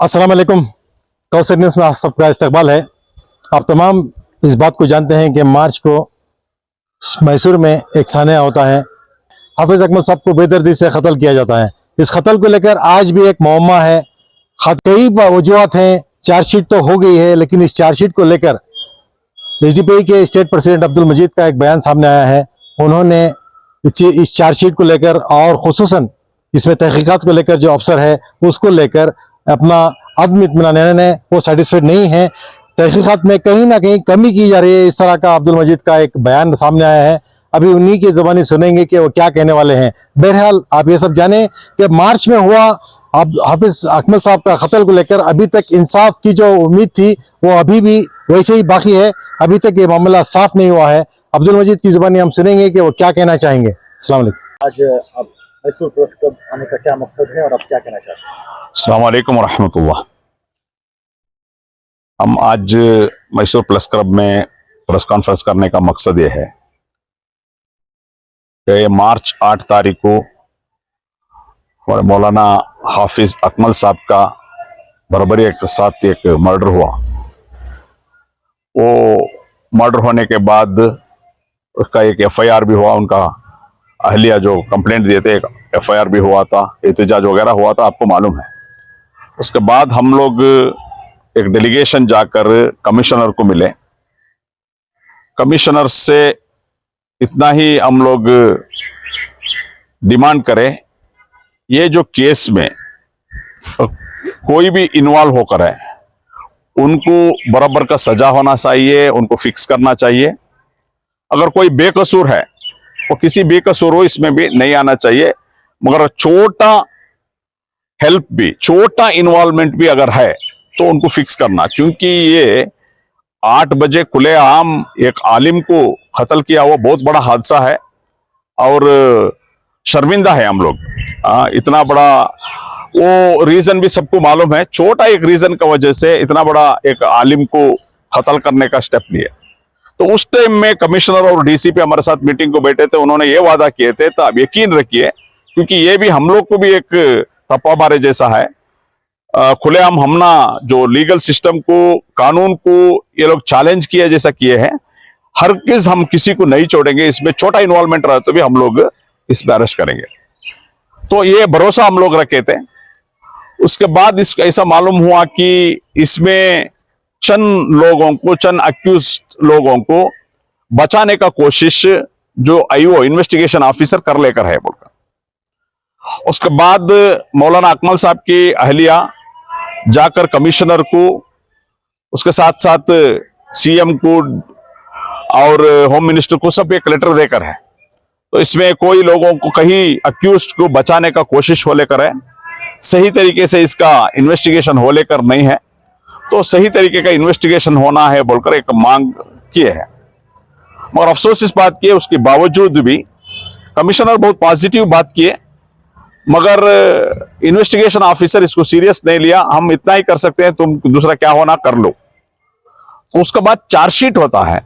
अस्सलाम वालेकुम। कौसर न्यूज़ में आप सबका इस्तकबाल है। आप तमाम इस बात को जानते हैं कि मार्च को मैसूर में एक सानिया होता है। हाफिज़ अकमल साहब को बेदर्दी से कत्ल किया जाता है। इस कत्ल को लेकर आज भी एक मुअम्मा है। कई वजूहत हैं। चार्जशीट तो हो गई है, लेकिन इस चार्जशीट को लेकर एसडीपीआई के स्टेट प्रेसिडेंट अब्दुल मजीद का एक बयान सामने आया है। उन्होंने इस चार्जशीट को लेकर और खुसूसन इसमें तहकीकात को लेकर जो अफसर है उसको लेकर अपना अदम इत्मीनान है, वो सेटिस्फाइड नहीं है। तहकीकात में कहीं ना कहीं कमी की जा रही है। इस तरह का अब्दुल मजीद का एक बयान सामने आया है। अभी उन्हीं की ज़बानी सुनेंगे कि वो क्या कहने वाले हैं। बहरहाल आप ये सब जाने कि मार्च में हुआ अब हाफिज अकमल साहब का कत्ल को लेकर अभी तक इंसाफ की जो उम्मीद थी वो अभी भी वैसे ही बाकी है। अभी तक ये मामला साफ नहीं हुआ है। अब्दुल मजीद की ज़बानी हम सुनेंगे कि वो क्या कहना चाहेंगे। अस्सलाम वालेकुम। आज आप मैसूर प्रेस क्लब आने का क्या मकसद है और आप क्या कहना चाहते हैं? अस्सलाम वालेकुम वरहमतुल्लाह। हम आज मैसूर प्रेस क्लब में प्रेस कॉन्फ्रेंस करने का मकसद ये है कि मार्च 8 तारीख को हमारे मौलाना हाफिज अकमल साहब का बर्बरी के साथ एक मर्डर हुआ। वो मर्डर होने के बाद उसका एक एफआईआर भी हुआ। उनका अहलिया जो कंप्लेंट दिए थे, एक एफआईआर भी हुआ था, एहतजाज वगैरह हुआ था, आपको मालूम है। उसके बाद हम लोग एक डेलीगेशन जाकर कमिश्नर को मिले। कमिश्नर से इतना ही हम लोग डिमांड करें, ये जो केस में कोई भी इन्वॉल्व होकर है उनको बराबर का सजा होना चाहिए, उनको फिक्स करना चाहिए। अगर कोई बेकसूर है वो किसी बेकसूर हो इसमें भी नहीं आना चाहिए, मगर छोटा हेल्प भी, छोटा इन्वॉल्वमेंट भी अगर है तो उनको फिक्स करना। क्योंकि ये 8 बजे खुलेआम एक आलिम को कत्ल किया हुआ बहुत बड़ा हादसा है और शर्मिंदा है हम लोग। इतना बड़ा वो रीजन भी सबको मालूम है, छोटा एक रीजन का वजह से इतना बड़ा एक आलिम को कत्ल करने का स्टेप लिया। तो उस टाइम में कमिश्नर और डीसीपी हमारे साथ मीटिंग को बैठे थे। उन्होंने ये वादा किए थे, तो आप यकीन रखिए, क्योंकि ये भी हम लोग को भी एक थप्पा मारे जैसा है। खुलेआम हमना जो लीगल सिस्टम को, कानून को ये लोग चैलेंज किए जैसा किए हैं। हर किस हम किसी को नहीं छोड़ेंगे। इसमें छोटा इन्वॉल्वमेंट रहा तो भी हम लोग इसमें अरेस्ट करेंगे। तो ये भरोसा हम लोग रखे थे। उसके बाद ऐसा मालूम हुआ कि इसमें चंद लोगों को, चंद अक्यूज्ड लोगों को बचाने का कोशिश जो आईओ इन्वेस्टिगेशन ऑफिसर कर लेकर है बोलकर। उसके बाद मौलाना अकमल साहब की अहलिया जाकर कमिश्नर को, उसके साथ साथ सीएम को और होम मिनिस्टर को सब एक लेटर देकर है। तो इसमें कोई लोगों को, कहीं अक्यूज्ड को बचाने का कोशिश हो लेकर है, सही तरीके से इसका इन्वेस्टिगेशन हो लेकर नहीं है। तो सही तरीके का इन्वेस्टिगेशन होना है बोलकर एक मांग किए है। मगर अफसोस इस बात की है, उसके बावजूद भी कमिश्नर बहुत पॉजिटिव बात किए, मगर इन्वेस्टिगेशन ऑफिसर इसको सीरियस नहीं लिया। हम इतना ही कर सकते हैं, तुम दूसरा क्या होना कर लो। उसके बाद चार्जशीट होता है।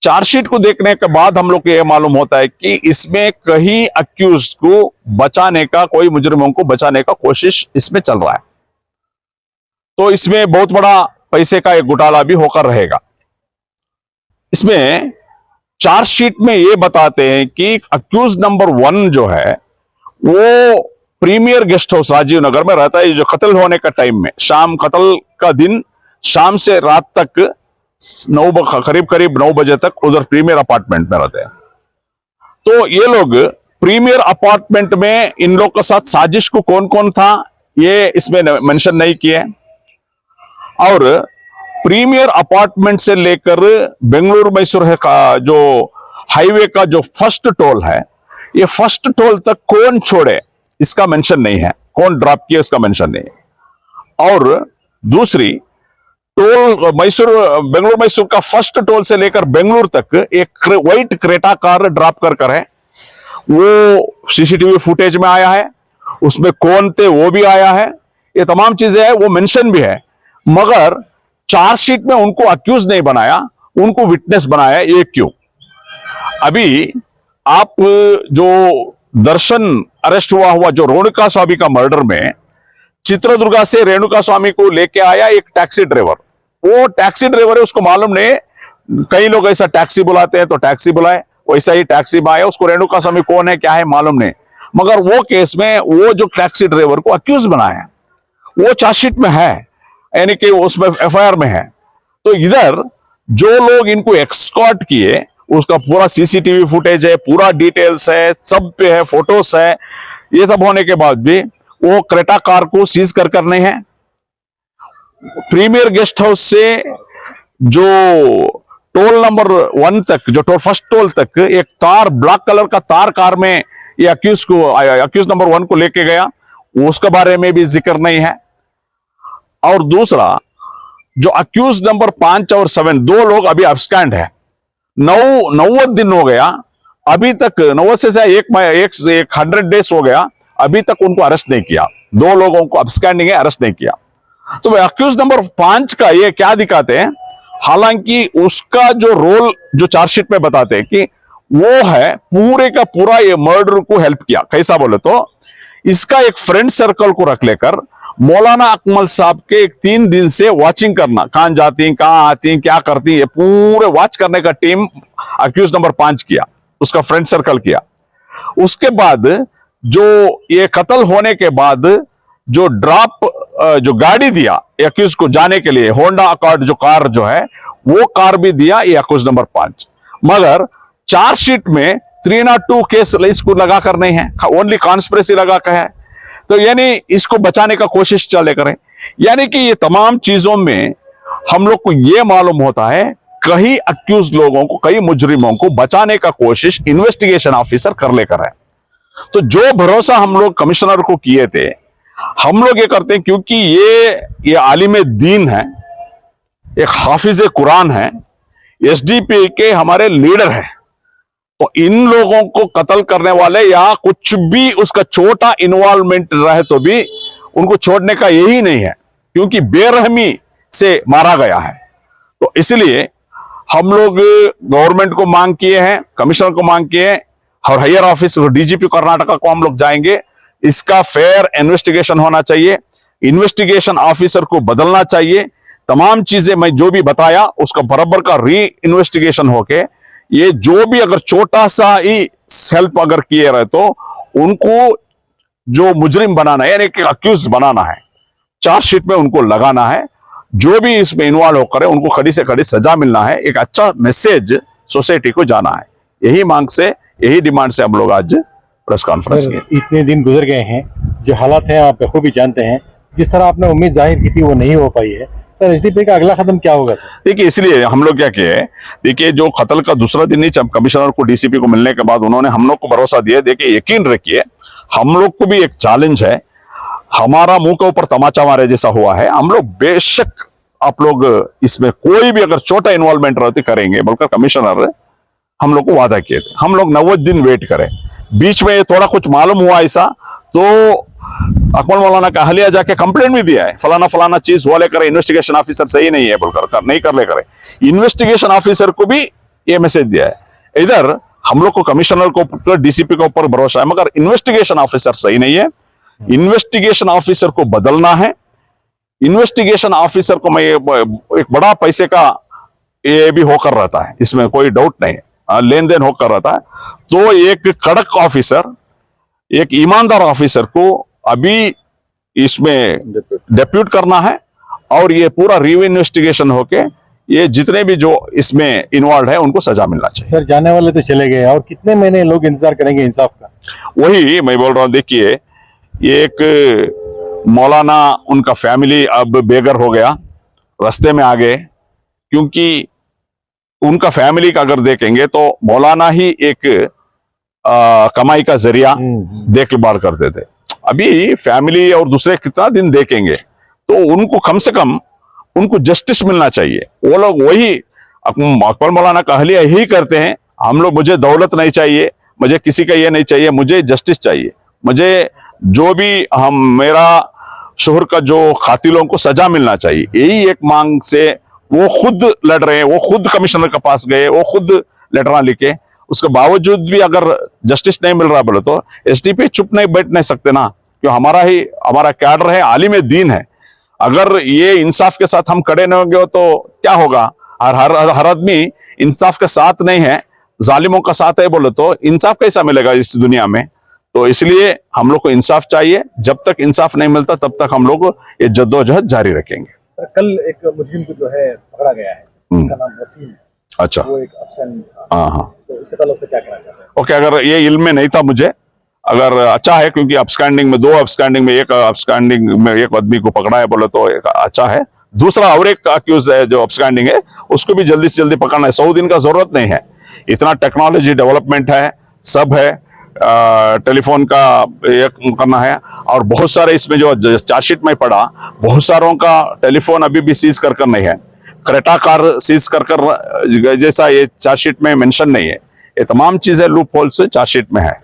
चार्जशीट को देखने के बाद हम लोग को यह मालूम होता है कि इसमें कहीं अक्यूज्ड को बचाने का, कोई मुजरिमों को बचाने का कोशिश इसमें चल रहा है। तो इसमें बहुत बड़ा पैसे का एक घोटाला भी होकर रहेगा। इसमें चार्जशीट में ये बताते हैं कि अक्यूज नंबर 1 जो है वो premiere guest house Rajiv Nagar में रहता है। जो कत्ल होने का टाइम में, शाम, कत्ल का दिन शाम से रात तक करीब 9 बजे तक उधर प्रीमियर अपार्टमेंट में रहते हैं। तो ये लोग प्रीमियर अपार्टमेंट में इन लोग के साथ साजिश को कौन कौन था ये इसमें मेंशन नहीं किए। और प्रीमियर अपार्टमेंट से लेकर बेंगलुरु मैसूर है का जो हाईवे का जो फर्स्ट टोल है, ये फर्स्ट टोल तक कौन छोड़े इसका मेंशन नहीं है, कौन ड्रॉप किया इसका मेंशन नहीं है। और दूसरी टोल बेंगलुरु मैसूर का फर्स्ट टोल से लेकर बेंगलुरु तक एक व्हाइट क्रेटा कार ड्रॉप कर है। वो सीसीटीवी फुटेज में आया है, उसमें कौन थे वो भी आया है। ये तमाम चीजें है, वो मेंशन भी है, मगर चार्जशीट में उनको अक्यूज नहीं बनाया, उनको विटनेस बनाया। ये क्यों? अभी आप जो दर्शन अरेस्ट हुआ जो रोणका स्वामी का मर्डर में चित्रदुर्गा से रेणुका स्वामी को लेके आया एक टैक्सी ड्राइवर। वो टैक्सी ड्राइवर है, उसको मालूम नहीं, कई लोग ऐसा टैक्सी बुलाते हैं तो टैक्सी बुलाए, वैसा ही टैक्सी में आया, उसको रेणुका स्वामी कौन है क्या है मालूम नहीं। मगर वो केस में वो जो टैक्सी ड्राइवर को अक्यूज बनाया वो चार्जशीट में है, यानी कि उसमें एफआईआर में है। तो इधर जो लोग इनको एक्सकॉर्ट किए उसका पूरा सीसीटीवी फुटेज है, पूरा डिटेल्स है, सब पे है, फोटोस है। ये सब होने के बाद भी वो क्रेटा कार को सीज कर नहीं है। प्रीमियर गेस्ट हाउस से जो टोल नंबर 1 तक, जो फर्स्ट टोल तक एक तार, ब्लैक कलर का तार कार में ये अक्यूज नंबर 1 को लेके गया, उसके बारे में भी जिक्र नहीं है। और दूसरा जो अक्यूज नंबर 5 और 7 दो लोग अभी अब्सकैंड है, 90 दिन हो गया, अभी तक 90 से 100 डेज हो गया, अभी तक उनको अरेस्ट नहीं किया। दो लोगों को अब्सकैंडिंग है, अरेस्ट नहीं किया। तो अक्यूज नंबर 5 का ये क्या दिखाते हैं, हालांकि उसका जो रोल जो चार्जशीट में बताते हैं कि वो है पूरे का पूरा ये मर्डर को हेल्प किया। कैसा बोले तो इसका एक फ्रेंड सर्कल को रख लेकर मौलाना अकमल साहब के 3 दिन से वॉचिंग करना, कहां जाती, कहां आती, क्या करती, ये पूरे वॉच करने का टीम अक्यूज नंबर 5 किया, उसका फ्रेंड सर्कल किया। उसके बाद जो ये कत्ल होने के बाद जो जो गाड़ी दिया अक्यूज को जाने के लिए, होंडा अकॉर्ड जो कार जो है वो कार भी दिया ये अक्यूज नंबर 5। मगर चार्जशीट में 302 केस इसको लगा कर नहीं है, ओनली कॉन्स्पिरेसी लगा कर है। तो यानी इसको बचाने का कोशिश चले करें। यानी कि ये तमाम चीजों में हम लोग को ये मालूम होता है कई अक्यूज लोगों को, कई मुजरिमों को बचाने का कोशिश इन्वेस्टिगेशन ऑफिसर कर लेकर है। तो जो भरोसा हम लोग कमिश्नर को किए थे, हम लोग ये करते हैं क्योंकि ये आलिम दीन है, एक हाफिज कुरान है, एसडीपी के हमारे लीडर हैं। तो इन लोगों को कत्ल करने वाले या कुछ भी उसका छोटा इन्वॉल्वमेंट रहे तो भी उनको छोड़ने का यही नहीं है, क्योंकि बेरहमी से मारा गया है। तो इसलिए हम लोग गवर्नमेंट को मांग किए हैं, कमिश्नर को मांग किए हैं, और हायर ऑफिस डीजीपी कर्नाटका को हम लोग जाएंगे। इसका फेयर इन्वेस्टिगेशन होना चाहिए, इन्वेस्टिगेशन ऑफिसर को बदलना चाहिए। तमाम चीजें मैं जो भी बताया उसका बराबर का री इन्वेस्टिगेशन होके ये जो भी अगर छोटा सा ही हेल्प अगर किए रहे तो उनको जो मुजरिम बनाना है, यानी कि अक्यूज बनाना है, चार्जशीट में उनको लगाना है। जो भी इसमें इन्वॉल्व होकर उनको कड़ी से कड़ी सजा मिलना है, एक अच्छा मैसेज सोसाइटी को जाना है। यही मांग से, यही डिमांड से हम लोग आज प्रेस कॉन्फ्रेंस किए। इतने दिन गुजर गए हैं, जो हालात हैं आप बखूबी जानते हैं, जिस तरह आपने उम्मीद जाहिर की थी वो नहीं हो पाई है। सर एसडीपी का अगला कदम क्या होगा सर? देखिए, इसलिए हम लोग क्या किए, देखिए जो कत्ल का दूसरा दिन ही कमिश्नर को, डीसीपी को मिलने के बाद उन्होंने हम लोग को भरोसा दिया। देखिए यकीन रखिए, हम लोग को भी एक चैलेंज है, हमारा मुंह के ऊपर तमाचा मारे जैसा हुआ है। हम लोग बेशक आप लोग इसमें कोई भी अगर छोटा इन्वॉल्वमेंट रहते करेंगे बोलकर कमिश्नर हम लोग को वादा किए थे। हम लोग 90 दिन वेट करें, बीच में थोड़ा कुछ मालूम हुआ ऐसा तो अकमल मौलाना का अहलिया जाके कंप्लेंट भी दिया है, फलाना फलाना चीज वो लेकर इन्वेस्टिगेशन ऑफिसर सही नहीं है बोलकर नहीं कर ले करे। इन्वेस्टिगेशन ऑफिसर को भी ये मैसेज दिया है। इधर हम लोग को कमिश्नर को, डीसीपी के ऊपर भरोसा है, मगर इन्वेस्टिगेशन ऑफिसर सही नहीं है। इन्वेस्टिगेशन ऑफिसर को बदलना है। इन्वेस्टिगेशन ऑफिसर को मैं एक बड़ा पैसे का ये भी होकर रहता है, इसमें कोई डाउट नहीं है, लेन देन होकर रहता है। तो एक कड़क ऑफिसर, एक ईमानदार ऑफिसर को अभी इसमें डेप्यूट करना है और ये पूरा री इन्वेस्टिगेशन होके ये जितने भी जो इसमें इन्वॉल्व है उनको सजा मिलना चाहिए। सर जाने वाले तो चले गए, और कितने महीने लोग इंतजार करेंगे इंसाफ का? वही मैं बोल रहा हूं। देखिए, एक मौलाना, उनका फैमिली अब बेघर हो गया, रास्ते में आ गए, क्योंकि उनका फैमिली का अगर देखेंगे तो मौलाना ही एक कमाई का जरिया देखभाल करते थे। अभी फैमिली और दूसरे कितना दिन देखेंगे, तो उनको कम से कम उनको जस्टिस मिलना चाहिए। वो लोग वही अकबर मौलाना का अहलिया यही करते हैं, हम लोग, मुझे दौलत नहीं चाहिए, मुझे किसी का ये नहीं चाहिए, मुझे जस्टिस चाहिए, मुझे जो भी मेरा शोहर का जो कातिलों को सजा मिलना चाहिए। यही एक मांग से वो खुद लड़ रहे हैं। वो खुद कमिश्नर के पास गए, वो खुद लेटरा लिखे, उसके बावजूद भी अगर जस्टिस नहीं मिल रहा बोले तो एसडीपी चुप नहीं बैठ नहीं सकते ना, क्यों हमारा कैडर है, आलिम दीन है। अगर ये इंसाफ के साथ हम खड़े नहीं होंगे तो क्या होगा? और हर आदमी इंसाफ के साथ नहीं है, जालिमों का साथ है बोले तो इंसाफ कैसा मिलेगा इस दुनिया में? तो इसलिए हम लोग को इंसाफ चाहिए। जब तक इंसाफ नहीं मिलता तब तक हम लोग ये जद्दोजहद जारी रखेंगे। सर, कल एक मुजरिम को जो है पकड़ा गया है, उसका नाम वसीम है। अच्छा, वो एक अपस्टैंडिंग था, हाँ, तो उसके ताल्लुक से क्या कहना चाहते हैं? ओके। अगर ये इल्म में नहीं था मुझे, अगर अच्छा है, क्योंकि अपस्टैंडिंग में 2 अपस्टैंडिंग में एक अपस्टैंडिंग में एक आदमी को पकड़ा है बोले तो एक अच्छा है। दूसरा और एक अक्यूज है जो अपस्टैंडिंग है, उसको भी जल्दी से जल्दी पकड़ना है। 100 दिन का जरूरत नहीं है, इतना टेक्नोलॉजी डेवलपमेंट है, सब है। टेलीफोन का एक करना है, और बहुत सारे इसमें जो चार्जशीट में पड़ा, बहुत सारों का टेलीफोन अभी भी सीज कर नहीं है। क्रेटा कार सीज कर जैसा ये चार्जशीट में मेंशन नहीं है। ये तमाम चीजें लूप होल्स चार्जशीट में है।